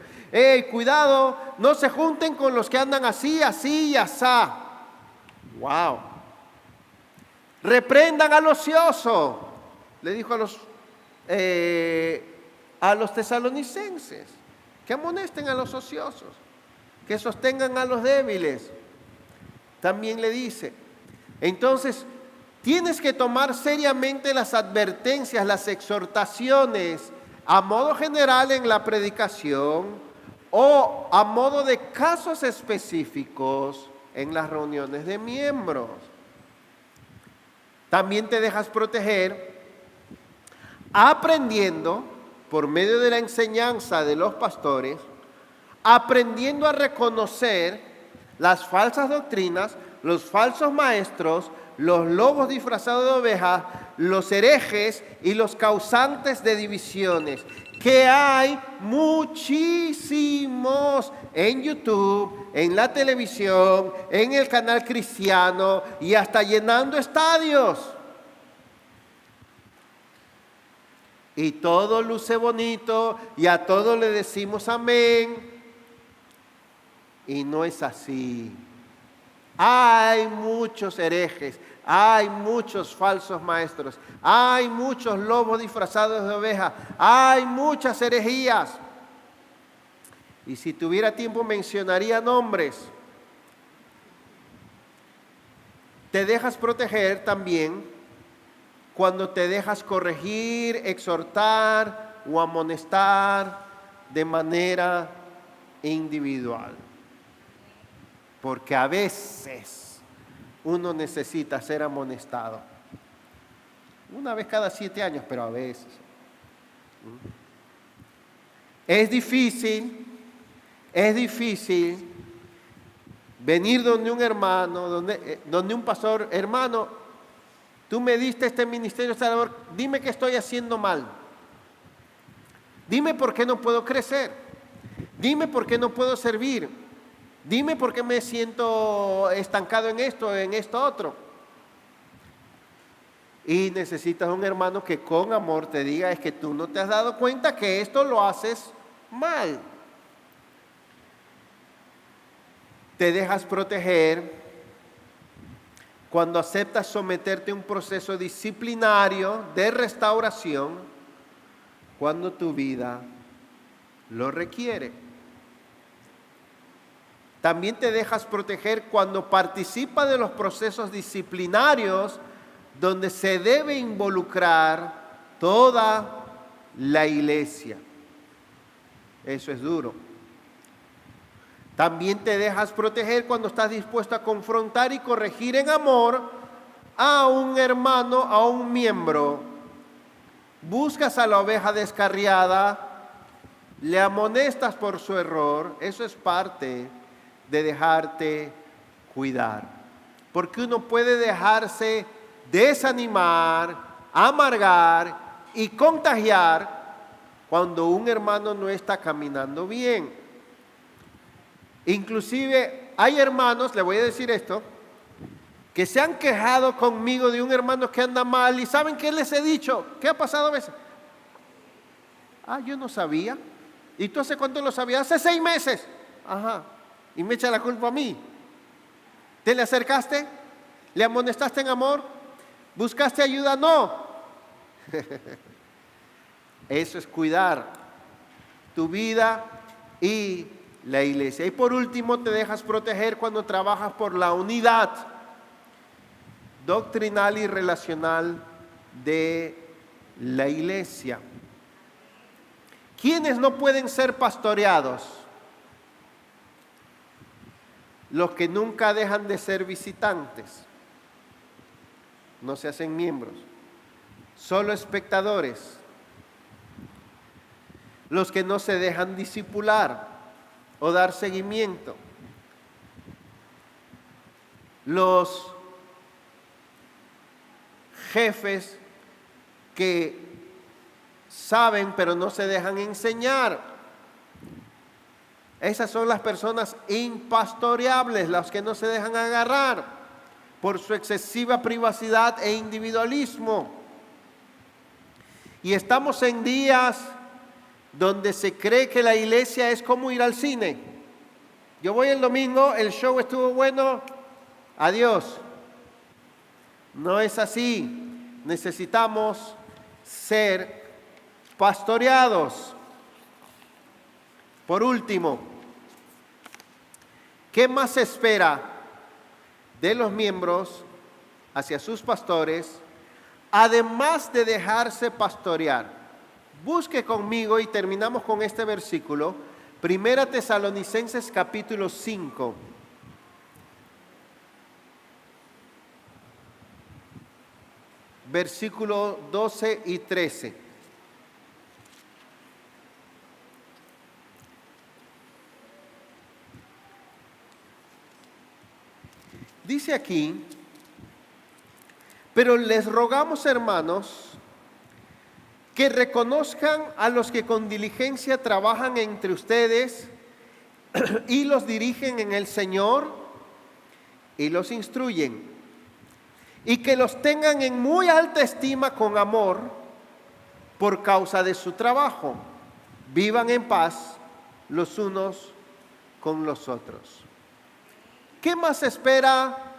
cuidado, no se junten con los que andan así, así y asá. Wow. Reprendan al ocioso, le dijo a los tesalonicenses, que amonesten a los ociosos, que sostengan a los débiles. También le dice. Entonces, tienes que tomar seriamente las advertencias, las exhortaciones, a modo general en la predicación o a modo de casos específicos en las reuniones de miembros. También te dejas proteger aprendiendo por medio de la enseñanza de los pastores, aprendiendo a reconocer las falsas doctrinas, los falsos maestros, los lobos disfrazados de ovejas, los herejes y los causantes de divisiones, que hay muchísimos en YouTube, en la televisión, en el canal cristiano y hasta llenando estadios. Y todo luce bonito y a todo le decimos amén. Y no es así. Hay muchos herejes, hay muchos falsos maestros, hay muchos lobos disfrazados de oveja, hay muchas herejías. Y si tuviera tiempo mencionaría nombres. Te dejas proteger también cuando te dejas corregir, exhortar o amonestar de manera individual. Porque a veces uno necesita ser amonestado. Una vez cada 7 años, pero a veces. Es difícil venir donde un hermano, donde un pastor, hermano, tú me diste este ministerio, esta labor, dime qué estoy haciendo mal. Dime por qué no puedo crecer. Dime por qué no puedo servir. Dime por qué me siento estancado en esto otro. Y necesitas un hermano que con amor te diga, es que tú no te has dado cuenta que esto lo haces mal. Te dejas proteger cuando aceptas someterte a un proceso disciplinario de restauración, cuando tu vida lo requiere. También te dejas proteger cuando participas de los procesos disciplinarios donde se debe involucrar toda la iglesia. Eso es duro. También te dejas proteger cuando estás dispuesto a confrontar y corregir en amor a un hermano, a un miembro. Buscas a la oveja descarriada, le amonestas por su error. Eso es parte de dejarte cuidar. Porque uno puede dejarse desanimar, amargar y contagiar cuando un hermano no está caminando bien. Inclusive hay hermanos, le voy a decir esto, que se han quejado conmigo de un hermano que anda mal y ¿saben qué les he dicho? ¿Qué ha pasado a veces? Yo no sabía. ¿Y tú hace cuánto lo sabías? Hace 6 meses. Ajá. Y me echa la culpa a mí. ¿Te le acercaste? ¿Le amonestaste en amor? ¿Buscaste ayuda? No. Eso es cuidar tu vida y la iglesia. Y por último, te dejas proteger cuando trabajas por la unidad doctrinal y relacional de la iglesia. ¿Quiénes no pueden ser pastoreados? Los que nunca dejan de ser visitantes, no se hacen miembros, solo espectadores. Los que no se dejan discipular o dar seguimiento. Los jefes que saben pero no se dejan enseñar. Esas son las personas impastoreables, las que no se dejan agarrar por su excesiva privacidad e individualismo. Y estamos en días donde se cree que la iglesia es como ir al cine. Yo voy el domingo, el show estuvo bueno, adiós. No es así. Necesitamos ser pastoreados. Por último, ¿Qué más se espera de los miembros hacia sus pastores, además de dejarse pastorear? Busque conmigo y terminamos con este versículo, 1 Tesalonicenses capítulo 5. Versículos 12 y 13. Dice aquí: pero les rogamos, hermanos, que reconozcan a los que con diligencia trabajan entre ustedes y los dirigen en el Señor y los instruyen, y que los tengan en muy alta estima con amor por causa de su trabajo. Vivan en paz los unos con los otros. ¿Qué más se espera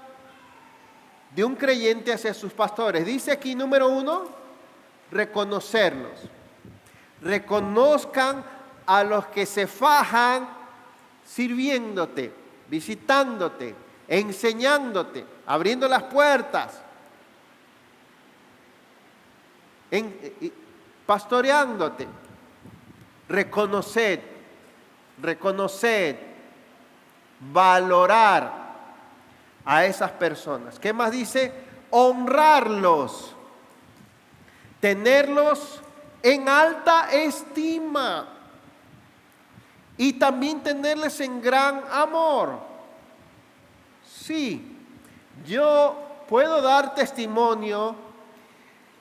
de un creyente hacia sus pastores? Dice aquí, número 1, reconocerlos. Reconozcan a los que se fajan sirviéndote, visitándote, enseñándote, abriendo las puertas, pastoreándote. Reconocer, valorar a esas personas. ¿Qué más dice? Honrarlos, tenerlos en alta estima y también tenerles en gran amor. Sí, yo puedo dar testimonio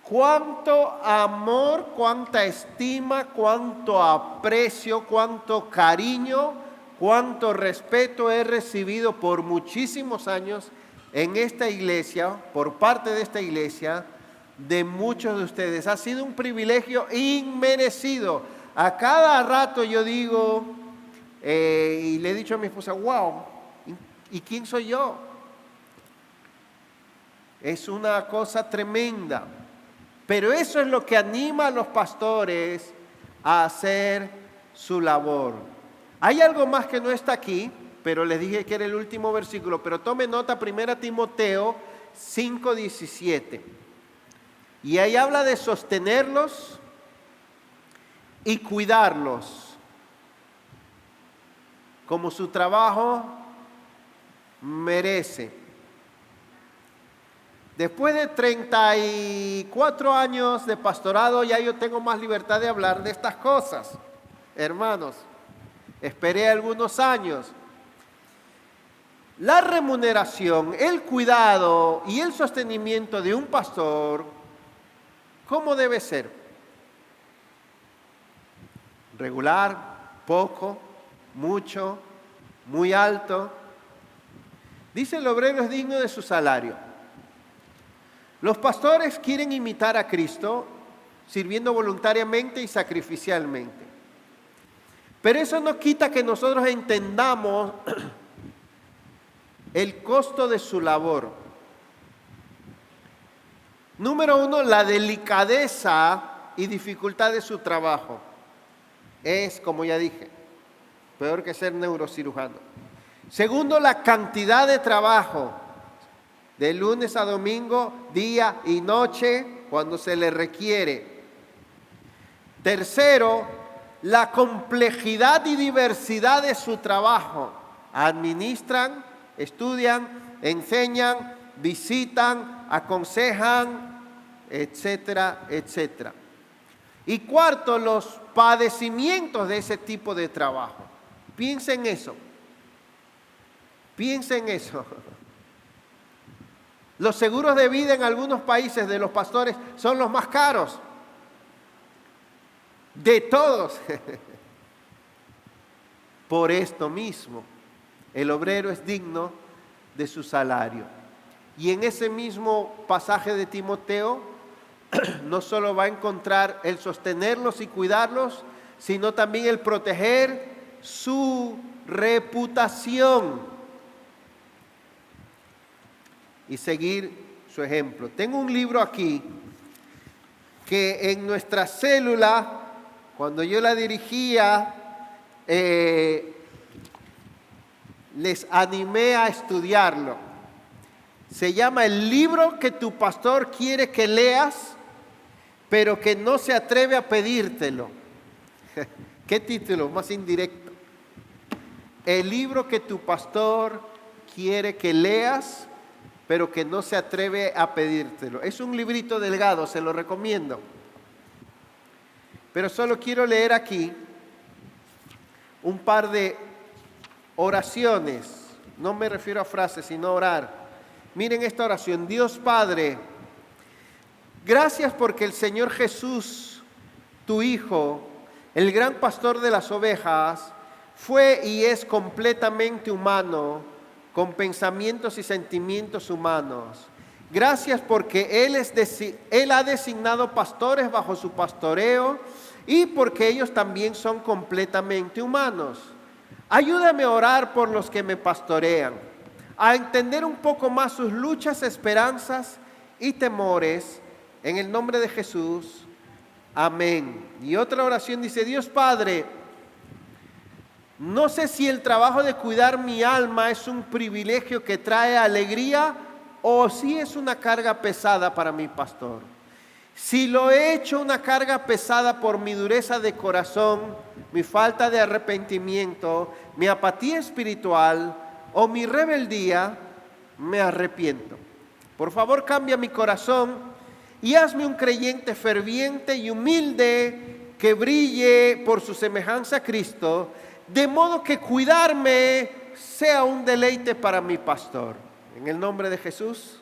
cuánto amor, cuánta estima, cuánto aprecio, cuánto cariño, cuánto respeto he recibido por muchísimos años en esta iglesia, por parte de esta iglesia, de muchos de ustedes. Ha sido un privilegio inmerecido. A cada rato yo digo, y le he dicho a mi esposa, wow, ¿y quién soy yo? Es una cosa tremenda. Pero eso es lo que anima a los pastores a hacer su labor. Hay algo más que no está aquí, pero les dije que era el último versículo, pero tome nota, 1 Timoteo 5:17. Y ahí habla de sostenerlos y cuidarlos, como su trabajo merece. Después de 34 años de pastorado, ya yo tengo más libertad de hablar de estas cosas. Hermanos, esperé algunos años. La remuneración, el cuidado y el sostenimiento de un pastor, ¿cómo debe ser? Regular, poco, mucho, muy alto. Dice: el obrero es digno de su salario. Los pastores quieren imitar a Cristo, sirviendo voluntariamente y sacrificialmente. Pero eso no quita que nosotros entendamos el costo de su labor. Número 1, la delicadeza y dificultad de su trabajo. Es, como ya dije, peor que ser neurocirujano. Segundo, la cantidad de trabajo, de lunes a domingo, día y noche, cuando se le requiere. Tercero, la complejidad y diversidad de su trabajo. Administran, estudian, enseñan, visitan, aconsejan, etcétera, etcétera. Y cuarto, los padecimientos de ese tipo de trabajo. Piensa en eso. Piensa en eso. Los seguros de vida en algunos países de los pastores son los más caros de todos. Por esto mismo, el obrero es digno de su salario. Y en ese mismo pasaje de Timoteo, no solo va a encontrar el sostenerlos y cuidarlos, sino también el proteger su reputación y seguir su ejemplo. Tengo un libro aquí que en nuestra célula, cuando yo la dirigía, les animé a estudiarlo. Se llama El libro que tu pastor quiere que leas, pero que no se atreve a pedírtelo. ¿Qué título más indirecto? El libro que tu pastor quiere que leas, pero que no se atreve a pedírtelo. Es un librito delgado, se lo recomiendo. Pero solo quiero leer aquí un par de oraciones. No me refiero a frases, sino a orar. Miren esta oración. Dios Padre, gracias porque el Señor Jesús, tu Hijo, el gran pastor de las ovejas, fue y es completamente humano, con pensamientos y sentimientos humanos. Gracias porque Él ha designado pastores bajo su pastoreo y porque ellos también son completamente humanos. Ayúdame a orar por los que me pastorean, a entender un poco más sus luchas, esperanzas y temores. En el nombre de Jesús, amén. Y otra oración dice: Dios Padre, no sé si el trabajo de cuidar mi alma es un privilegio que trae alegría o si es una carga pesada para mi pastor. Si lo he hecho una carga pesada por mi dureza de corazón, mi falta de arrepentimiento, mi apatía espiritual o mi rebeldía, me arrepiento. Por favor, cambia mi corazón y hazme un creyente ferviente y humilde que brille por su semejanza a Cristo, de modo que cuidarme sea un deleite para mi pastor. En el nombre de Jesús,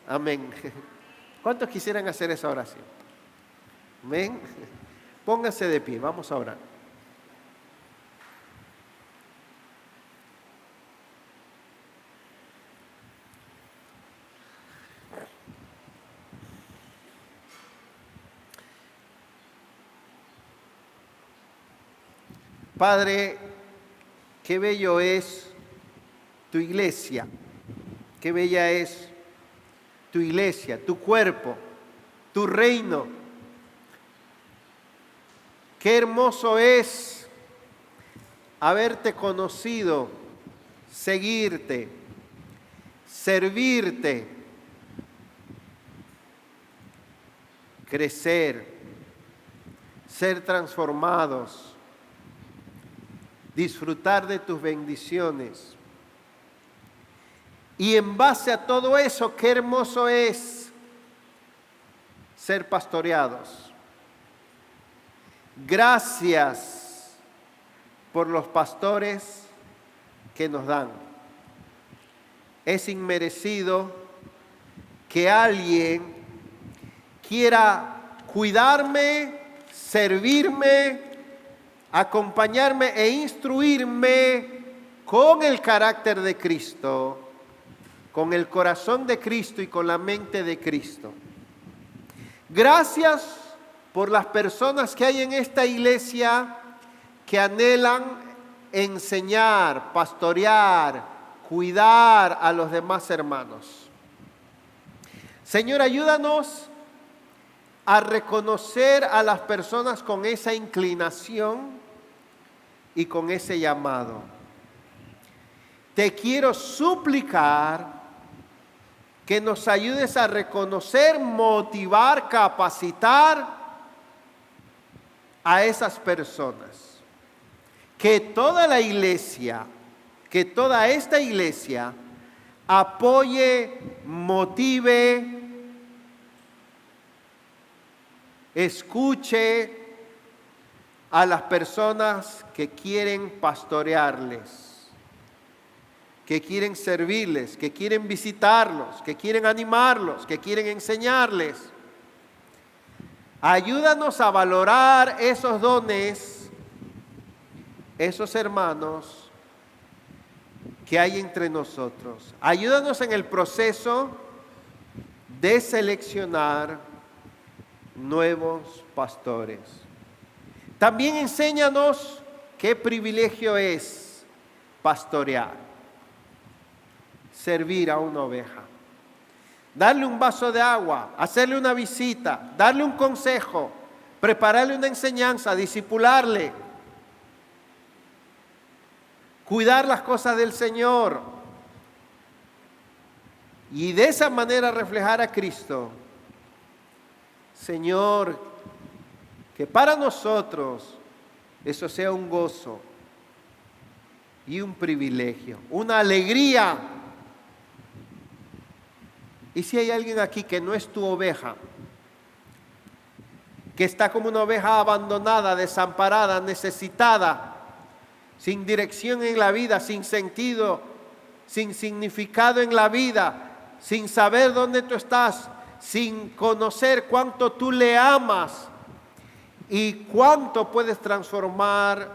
amén. ¿Cuántos quisieran hacer esa oración? Amén. Pónganse de pie, vamos a orar. Padre, qué bello es tu iglesia, qué bella es tu iglesia, tu cuerpo, tu reino. Qué hermoso es haberte conocido, seguirte, servirte, crecer, ser transformados, disfrutar de tus bendiciones. Y en base a todo eso, qué hermoso es ser pastoreados. Gracias por los pastores que nos dan. Es inmerecido que alguien quiera cuidarme, servirme, acompañarme e instruirme con el carácter de Cristo, con el corazón de Cristo y con la mente de Cristo. Gracias por las personas que hay en esta iglesia que anhelan enseñar, pastorear, cuidar a los demás hermanos. Señor, ayúdanos a reconocer a las personas con esa inclinación y con ese llamado. Te quiero suplicar que nos ayudes a reconocer, motivar, capacitar a esas personas. Que toda la iglesia, que toda esta iglesia apoye, motive, escuche a las personas que quieren pastorearles, que quieren servirles, que quieren visitarlos, que quieren animarlos, que quieren enseñarles. Ayúdanos a valorar esos dones, esos hermanos que hay entre nosotros. Ayúdanos en el proceso de seleccionar nuevos pastores. También enséñanos qué privilegio es pastorear, servir a una oveja, darle un vaso de agua, hacerle una visita, darle un consejo, prepararle una enseñanza, discipularle. cuidar las cosas del Señor y de esa manera reflejar a Cristo. Señor, que para nosotros eso sea un gozo y un privilegio, una alegría. Y si hay alguien aquí que no es tu oveja, que está como una oveja abandonada, desamparada, necesitada, sin dirección en la vida, sin sentido, sin significado en la vida, sin saber dónde tú estás, sin conocer cuánto tú le amas y cuánto puedes transformar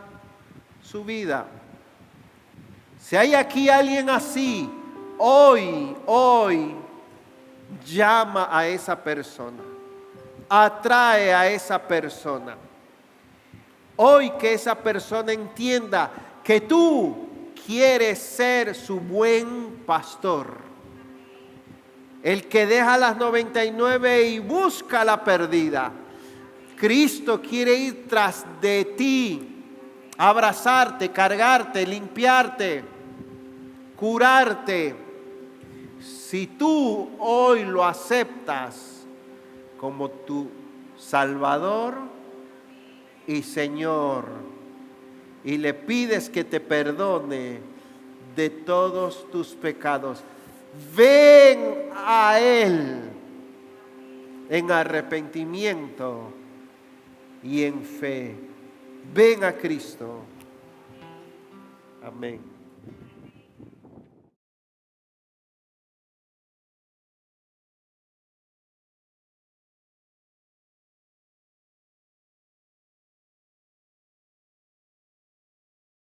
su vida. Si hay aquí alguien así, hoy, llama a esa persona, atrae a esa persona. Hoy que esa persona entienda que tú quieres ser su buen pastor. El que deja las 99 y busca la perdida. Cristo quiere ir tras de ti, abrazarte, cargarte, limpiarte, curarte. Si tú hoy lo aceptas como tu Salvador y Señor, y le pides que te perdone de todos tus pecados, ven a Él en arrepentimiento y en fe. Ven a Cristo. Amén.